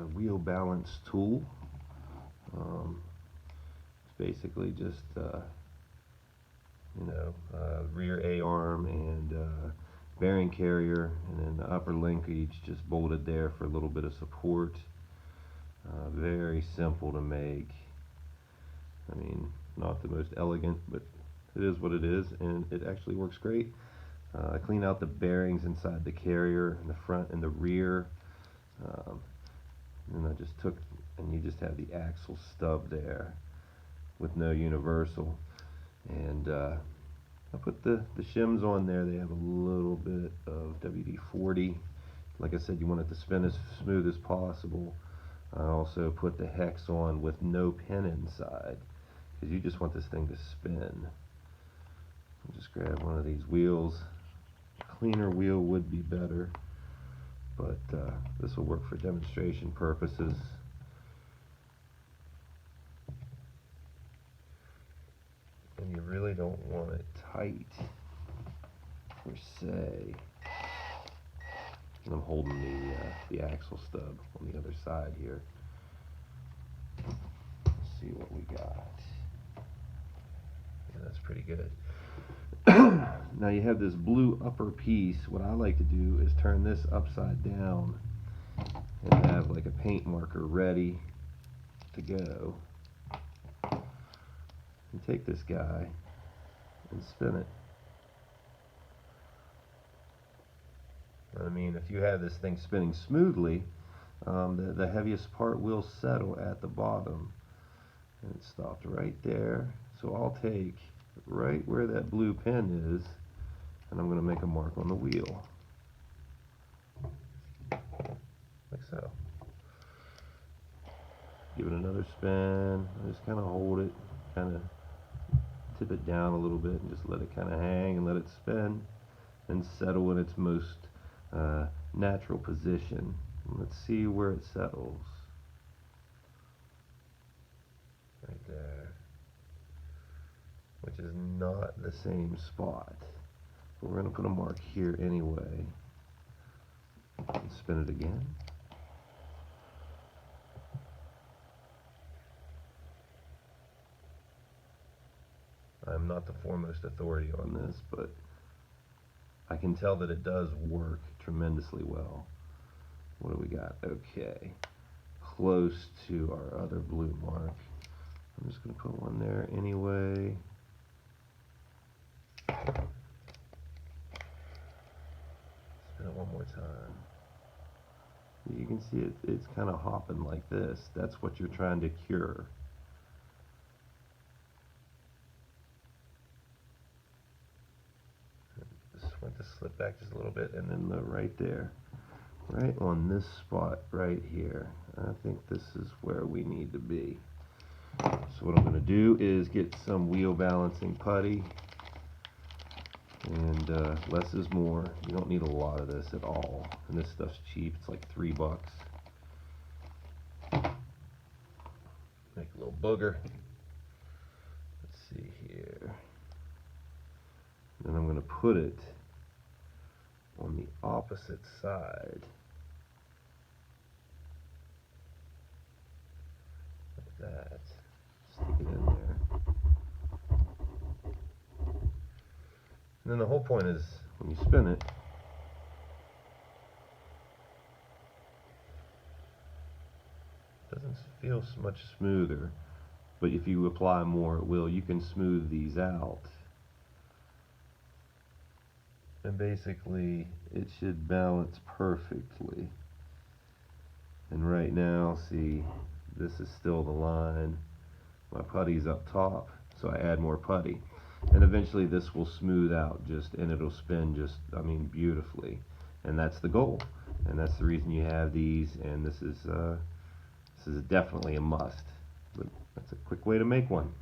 wheel balance tool. It's basically just rear A-arm and bearing carrier, and then the upper linkage just bolted there for a little bit of support. Very simple to make. I mean, not the most elegant, but it is what it is, and it actually works great. I clean out the bearings inside the carrier in the front and the rear, and I just took, and you just have the axle stub there with no universal, and I put the shims on there. They have a little bit of WD-40. Like I said, you want it to spin as smooth as possible. I also put the hex on with no pin inside, because you just want this thing to spin. I'll just grab one of these wheels. A cleaner wheel would be better, but this will work for demonstration purposes. And you really don't want it tight, per se. And I'm holding the axle stub on the other side here. Let's see what we got. Yeah, that's pretty good. Now you have this blue upper piece. What I like to do is turn this upside down and have like a paint marker ready to go. And take this guy and spin it. I mean, if you have this thing spinning smoothly, the heaviest part will settle at the bottom. And it stopped right there. So I'll take right where that blue pin is, and I'm going to make a mark on the wheel. Like so. Give it another spin. I just kind of hold it, kind of tip it down a little bit, and just let it kind of hang and let it spin and settle in its most natural position. Let's see where it settles. Right there. Which is not the same spot. But we're going to put a mark here anyway. And spin it again. I'm not the foremost authority on this, but I can tell that it does work tremendously well. What do we got? Okay. Close to our other blue mark. I'm just going to put one there anyway. Spin it one more time. You can see it's kind of hopping like this. That's what you're trying to cure. Just want to slip back just a little bit, and then right there. Right on this spot right here. I think this is where we need to be. So what I'm going to do is get some wheel balancing putty, and less is more. You don't need a lot of this at all, and this stuff's cheap. It's like $3. Make a little booger. Let's see here. Then I'm going to put it on the opposite side. Like that. Stick it in there. And then the whole point is, when you spin it, it doesn't feel much smoother, but if you apply more, it will. You can smooth these out. And basically, it should balance perfectly. And right now, see, this is still the line. My putty's up top, so I add more putty. And eventually this will smooth out and it'll spin just, I mean, beautifully. And that's the goal. And that's the reason you have these, and this is definitely a must. But that's a quick way to make one.